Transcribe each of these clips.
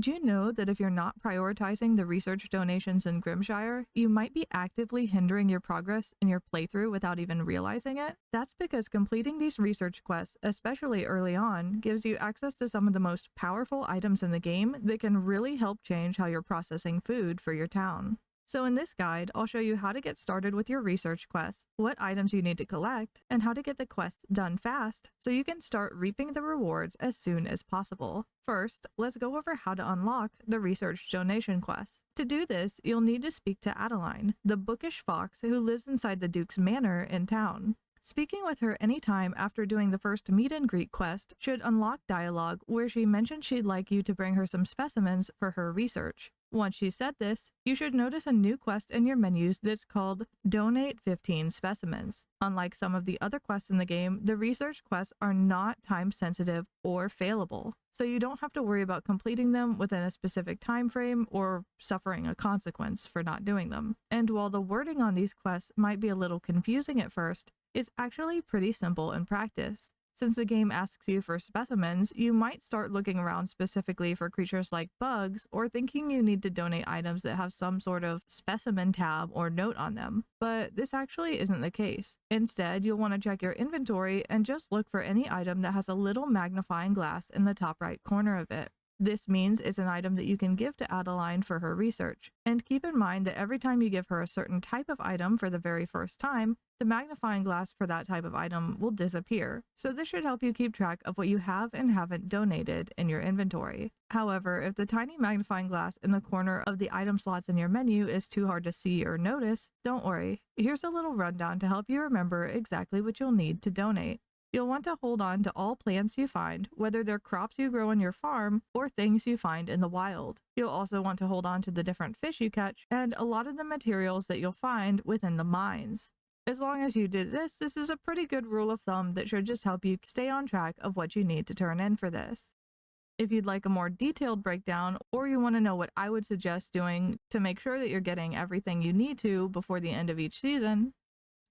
Did you know that if you're not prioritizing the research donations in Grimshire, you might be actively hindering your progress in your playthrough without even realizing it? That's because completing these research quests, especially early on, gives you access to some of the most powerful items in the game that can really help change how you're processing food for your town. So in this guide, I'll show you how to get started with your research quests, what items you need to collect, and how to get the quests done fast so you can start reaping the rewards as soon as possible. First, let's go over how to unlock the research donation quests. To do this, you'll need to speak to Adeline, the bookish fox who lives inside the Duke's Manor in town. Speaking with her anytime after doing the first meet and greet quest should unlock dialogue where she mentioned she'd like you to bring her some specimens for her research. Once she said this, you should notice a new quest in your menus that's called Donate 15 Specimens. Unlike some of the other quests in the game, the research quests are not time-sensitive or failable, so you don't have to worry about completing them within a specific time frame or suffering a consequence for not doing them. And while the wording on these quests might be a little confusing at first, it's actually pretty simple in practice. Since the game asks you for specimens, you might start looking around specifically for creatures like bugs or thinking you need to donate items that have some sort of specimen tab or note on them. But this actually isn't the case. Instead, you'll want to check your inventory and just look for any item that has a little magnifying glass in the top right corner of it. This means it's an item that you can give to Adeline for her research. And keep in mind that every time you give her a certain type of item for the very first time, the magnifying glass for that type of item will disappear. So this should help you keep track of what you have and haven't donated in your inventory. However, if the tiny magnifying glass in the corner of the item slots in your menu is too hard to see or notice, don't worry. Here's a little rundown to help you remember exactly what you'll need to donate. You'll want to hold on to all plants you find, whether they're crops you grow on your farm or things you find in the wild. You'll also want to hold on to the different fish you catch and a lot of the materials that you'll find within the mines. As long as you did this, this is a pretty good rule of thumb that should just help you stay on track of what you need to turn in for this. If you'd like a more detailed breakdown, or you want to know what I would suggest doing to make sure that you're getting everything you need to before the end of each season,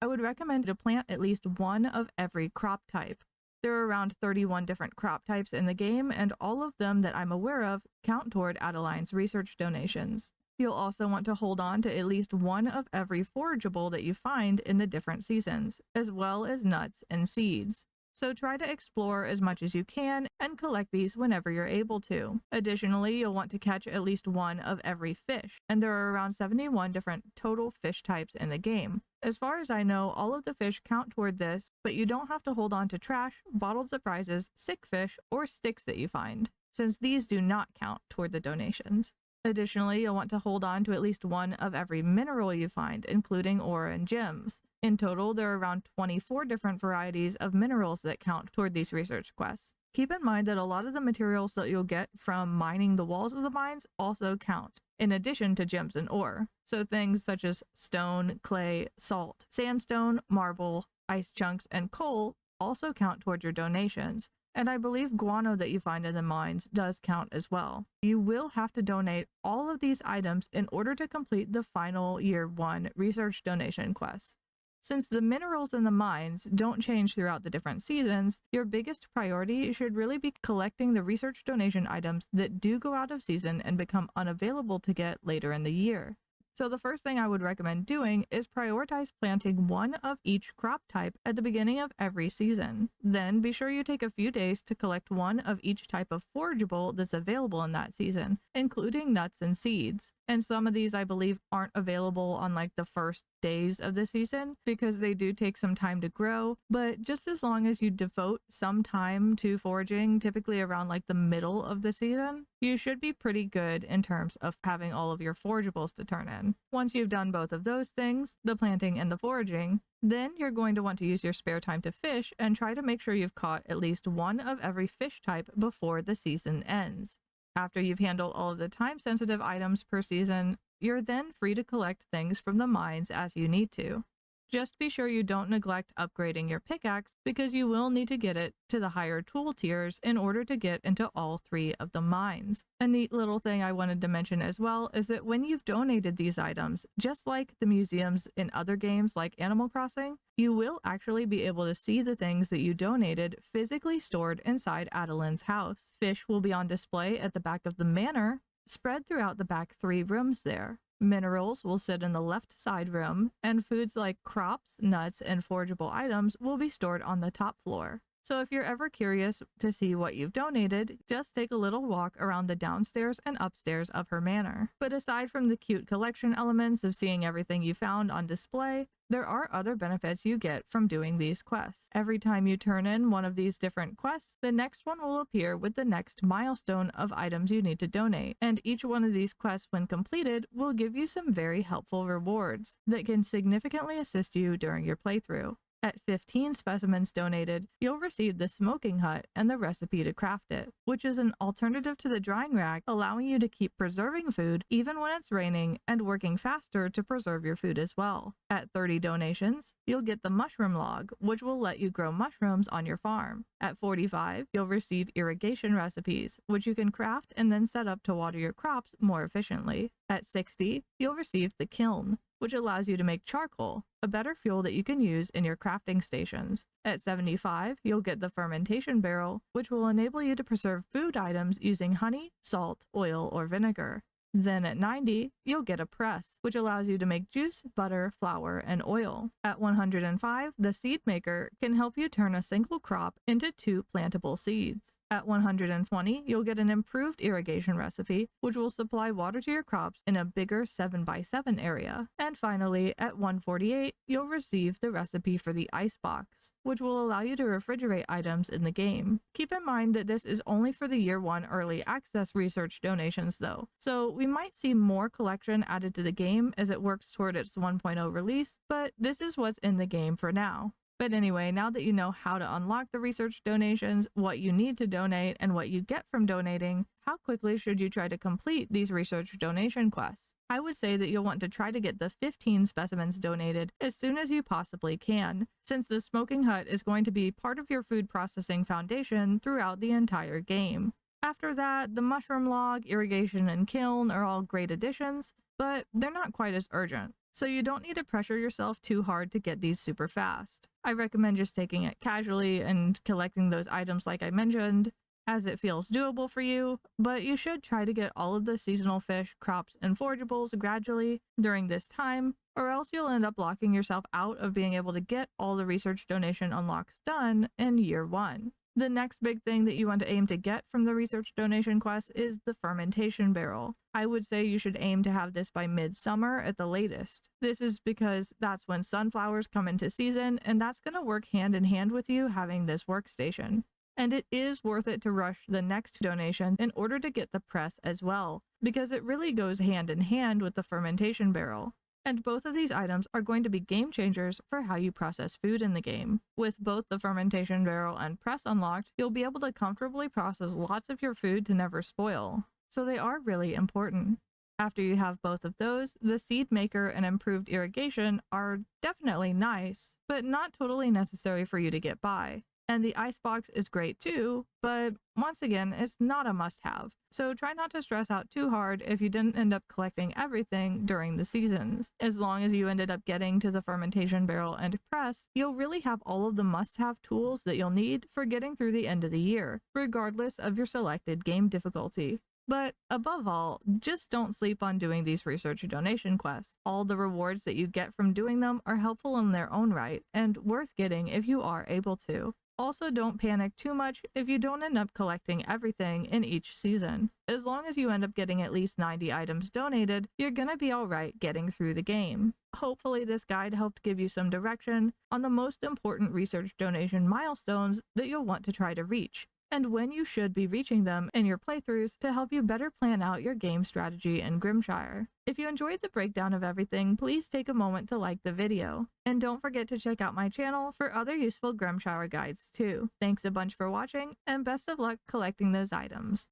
I would recommend to plant at least one of every crop type. There are around 31 different crop types in the game, and all of them that I'm aware of count toward Adeline's research donations. You'll also want to hold on to at least one of every forageable that you find in the different seasons, as well as nuts and seeds. So try to explore as much as you can and collect these whenever you're able to. Additionally, you'll want to catch at least one of every fish, and there are around 71 different total fish types in the game. As far as I know, all of the fish count toward this, but you don't have to hold on to trash, bottled surprises, sick fish, or sticks that you find, since these do not count toward the donations. Additionally, you'll want to hold on to at least one of every mineral you find, including ore and gems. In total, there are around 24 different varieties of minerals that count toward these research quests. Keep in mind that a lot of the materials that you'll get from mining the walls of the mines also count, in addition to gems and ore. So things such as stone, clay, salt, sandstone, marble, ice chunks, and coal also count toward your donations. And I believe guano that you find in the mines does count as well. You will have to donate all of these items in order to complete the final Year 1 research donation quests. Since the minerals in the mines don't change throughout the different seasons, your biggest priority should really be collecting the research donation items that do go out of season and become unavailable to get later in the year. So the first thing I would recommend doing is prioritize planting one of each crop type at the beginning of every season. Then be sure you take a few days to collect one of each type of forageable that's available in that season, including nuts and seeds. And some of these I believe aren't available on like the first days of the season because they do take some time to grow, but just as long as you devote some time to foraging, typically around like the middle of the season, you should be pretty good in terms of having all of your forageables to turn in. Once you've done both of those things, the planting and the foraging, then you're going to want to use your spare time to fish and try to make sure you've caught at least one of every fish type before the season ends. After you've handled all of the time-sensitive items per season, you're then free to collect things from the mines as you need to. Just be sure you don't neglect upgrading your pickaxe because you will need to get it to the higher tool tiers in order to get into all 3 of the mines. A neat little thing I wanted to mention as well is that when you've donated these items, just like the museums in other games like Animal Crossing, you will actually be able to see the things that you donated physically stored inside Adeline's house. Fish will be on display at the back of the manor, spread throughout the back 3 rooms there. Minerals will sit in the left side room, and foods like crops, nuts, and forageable items will be stored on the top floor. So if you're ever curious to see what you've donated, just take a little walk around the downstairs and upstairs of her manor. But aside from the cute collection elements of seeing everything you found on display, there are other benefits you get from doing these quests. Every time you turn in one of these different quests, the next one will appear with the next milestone of items you need to donate, and each one of these quests, when completed, will give you some very helpful rewards that can significantly assist you during your playthrough. At 15 specimens donated, you'll receive the smoking hut and the recipe to craft it, which is an alternative to the drying rack, allowing you to keep preserving food even when it's raining and working faster to preserve your food as well. At 30 donations, you'll get the mushroom log, which will let you grow mushrooms on your farm. At 45, you'll receive irrigation recipes, which you can craft and then set up to water your crops more efficiently. At 60, you'll receive the kiln, which allows you to make charcoal, a better fuel that you can use in your crafting stations. At 75, you'll get the fermentation barrel, which will enable you to preserve food items using honey, salt, oil, or vinegar. Then at 90, you'll get a press, which allows you to make juice, butter, flour, and oil. At 105, the seed maker can help you turn a single crop into 2 plantable seeds. At 120, you'll get an improved irrigation recipe, which will supply water to your crops in a bigger 7x7 area. And finally, at 148, you'll receive the recipe for the Icebox, which will allow you to refrigerate items in the game. Keep in mind that this is only for the Year 1 Early Access research donations though, so we might see more collection added to the game as it works toward its 1.0 release, but this is what's in the game for now. But anyway, now that you know how to unlock the research donations, what you need to donate, and what you get from donating, how quickly should you try to complete these research donation quests? I would say that you'll want to try to get the 15 specimens donated as soon as you possibly can, since the smoking hut is going to be part of your food processing foundation throughout the entire game. After that, the mushroom log, irrigation, and kiln are all great additions, but they're not quite as urgent. So you don't need to pressure yourself too hard to get these super fast. I recommend just taking it casually and collecting those items like I mentioned, as it feels doable for you, but you should try to get all of the seasonal fish, crops, and forageables gradually during this time, or else you'll end up locking yourself out of being able to get all the research donation unlocks done in Year 1. The next big thing that you want to aim to get from the research donation quest is the fermentation barrel. I would say you should aim to have this by midsummer at the latest. This is because that's when sunflowers come into season, and that's going to work hand in hand with you having this workstation. And it is worth it to rush the next donation in order to get the press as well, because it really goes hand in hand with the fermentation barrel. And both of these items are going to be game changers for how you process food in the game. With both the fermentation barrel and press unlocked, you'll be able to comfortably process lots of your food to never spoil. So they are really important. After you have both of those, the seed maker and improved irrigation are definitely nice, but not totally necessary for you to get by. And the Icebox is great too, but once again, it's not a must-have. So try not to stress out too hard if you didn't end up collecting everything during the seasons. As long as you ended up getting to the fermentation barrel and press, you'll really have all of the must-have tools that you'll need for getting through the end of the year, regardless of your selected game difficulty. But above all, just don't sleep on doing these research donation quests. All the rewards that you get from doing them are helpful in their own right, and worth getting if you are able to. Also, don't panic too much if you don't end up collecting everything in each season. As long as you end up getting at least 90 items donated, you're gonna be alright getting through the game. Hopefully this guide helped give you some direction on the most important research donation milestones that you'll want to try to reach, and when you should be reaching them in your playthroughs to help you better plan out your game strategy in Grimshire. If you enjoyed the breakdown of everything, please take a moment to like the video. And don't forget to check out my channel for other useful Grimshire guides too. Thanks a bunch for watching, and best of luck collecting those items.